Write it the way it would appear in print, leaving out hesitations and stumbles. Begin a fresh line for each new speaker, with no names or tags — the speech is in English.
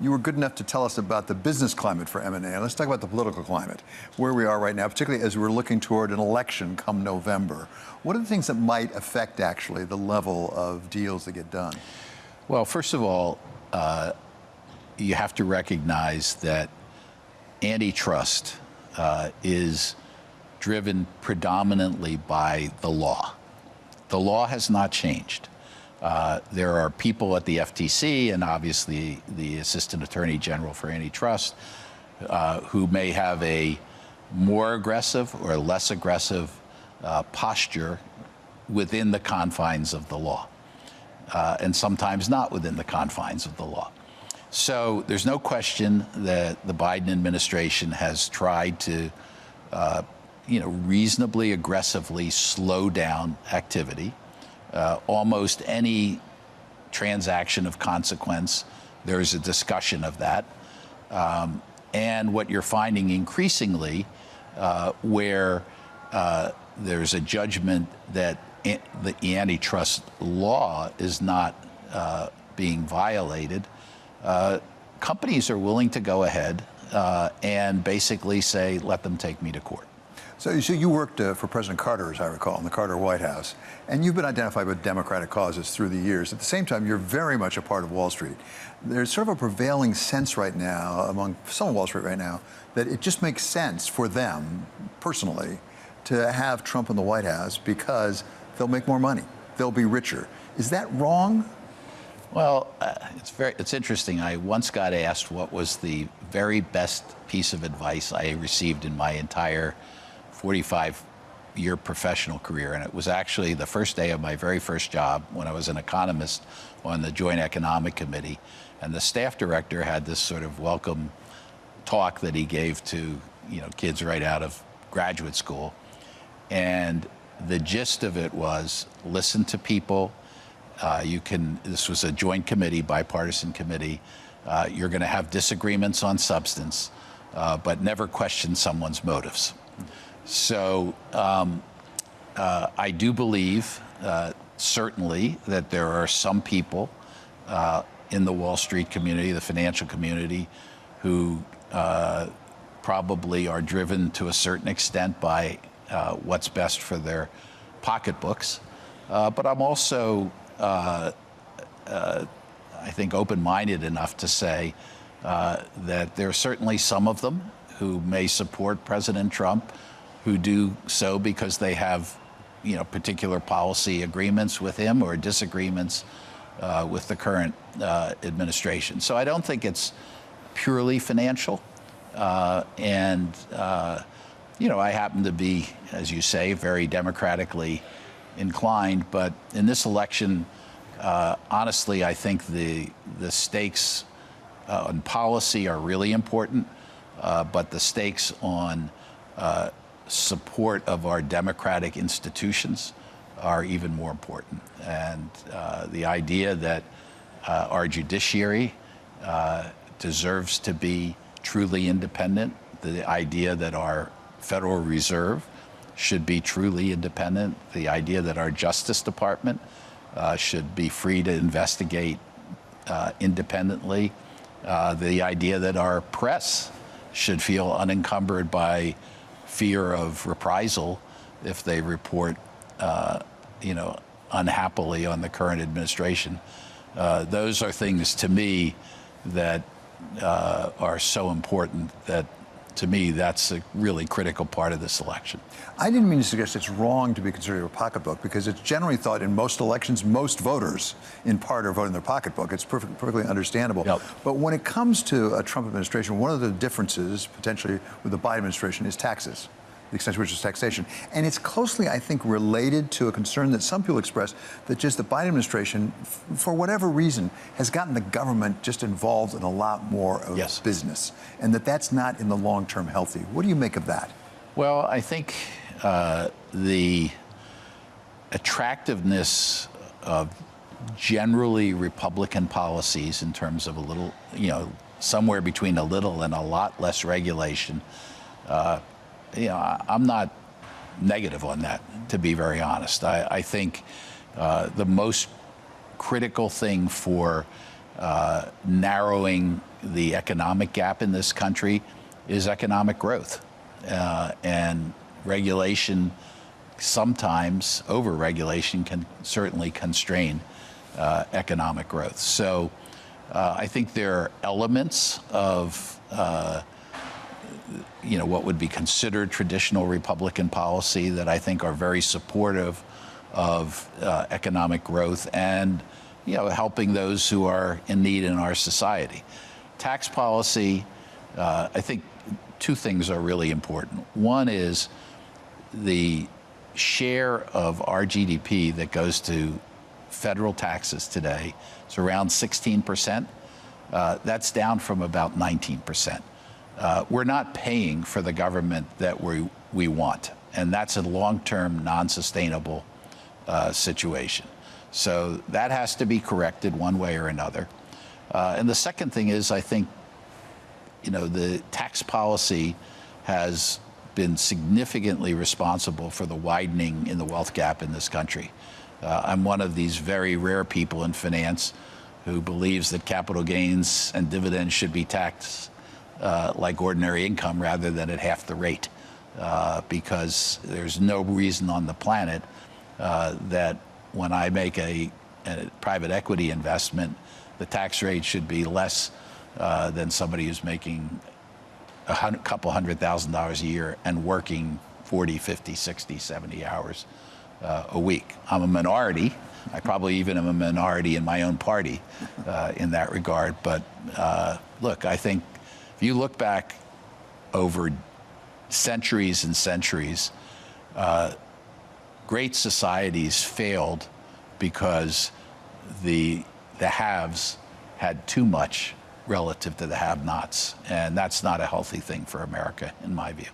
you were good enough to tell us about the business climate for M&A. Let's talk about the political climate, where we are right now, particularly as we're looking toward an election come November. What are the things that might affect, actually, the level of deals that get done?
Well, first of all, you have to recognize that antitrust is driven predominantly by the law. The law has not changed. There are people at the FTC and obviously the Assistant Attorney General for Antitrust who may have a more aggressive or less aggressive posture within the confines of the law, and sometimes not within the confines of the law. So there's no question that the Biden administration has tried to reasonably aggressively slow down activity. Almost any transaction of consequence, there's a discussion of that. And what you're finding increasingly, where there's a judgment that the antitrust law is not being violated, companies are willing to go ahead and basically say, let them take me to court.
So you worked for President Carter, as I recall, in the Carter White House, and you've been identified with Democratic causes through the years. At the same time, you're very much a part of Wall Street. There's sort of a prevailing sense right now among some of Wall Street right now that it just makes sense for them, personally, to have Trump in the White House because they'll make more money. They'll be richer. Is that wrong?
Well, it's interesting. I once got asked what was the very best piece of advice I received in my entire 45-year professional career, and it was actually the first day of my very first job when I was an economist on the Joint Economic Committee, and the staff director had this sort of welcome talk that he gave to kids right out of graduate school, and the gist of it was listen to people. This was a joint committee, bipartisan committee. You're going to have disagreements on substance, but never question someone's motives. So I do believe, certainly, that there are some people in the Wall Street community, the financial community, who probably are driven to a certain extent by what's best for their pocketbooks. But I'm also, I think, open-minded enough to say that there are certainly some of them who may support President Trump who do so because they have, particular policy agreements with him or disagreements with the current administration. So I don't think it's purely financial. I happen to be, as you say, very democratically inclined. But in this election, honestly, I think the stakes on policy are really important, but the stakes on support of our democratic institutions are even more important. And the idea that our judiciary deserves to be truly independent, the idea that our Federal Reserve should be truly independent, the idea that our Justice Department should be free to investigate independently, the idea that our press should feel unencumbered by fear of reprisal if they report, unhappily on the current administration. Those are things, to me, that are so important that, to me, that's a really critical part of this election.
I didn't mean to suggest it's wrong to be considered a pocketbook, because it's generally thought in most elections, most voters, in part, are voting their pocketbook. It's perfectly understandable. Yep. But when it comes to a Trump administration, one of the differences, potentially, with the Biden administration is taxes, the extent to which is taxation. And it's closely, I think, related to a concern that some people express that just the Biden administration, for whatever reason, has gotten the government just involved in a lot more of business, and that's not in the long term healthy. What do you make of that?
Well, I think the attractiveness of generally Republican policies in terms of a little, somewhere between a little and a lot less regulation, I'm not negative on that, to be very honest. I think the most critical thing for narrowing the economic gap in this country is economic growth. And regulation, sometimes over-regulation, can certainly constrain economic growth. So I think there are elements of what would be considered traditional Republican policy that I think are very supportive of economic growth and helping those who are in need in our society. Tax policy, I think two things are really important. One is the share of our GDP that goes to federal taxes today. It's around 16%. That's down from about 19%. We're not paying for the government that we want, and that's a long-term, non-sustainable situation. So that has to be corrected one way or another. And the second thing is, I think, the tax policy has been significantly responsible for the widening in the wealth gap in this country. I'm one of these very rare people in finance who believes that capital gains and dividends should be taxed like ordinary income rather than at half the rate, because there's no reason on the planet that when I make a private equity investment, the tax rate should be less than somebody who's making a couple $100,000 a year and working 40, 50, 60, 70 hours a week. I'm a minority. I probably even am a minority in my own party in that regard. But look, I think if you look back over centuries and centuries, great societies failed because the haves had too much relative to the have-nots, and that's not a healthy thing for America, in my view.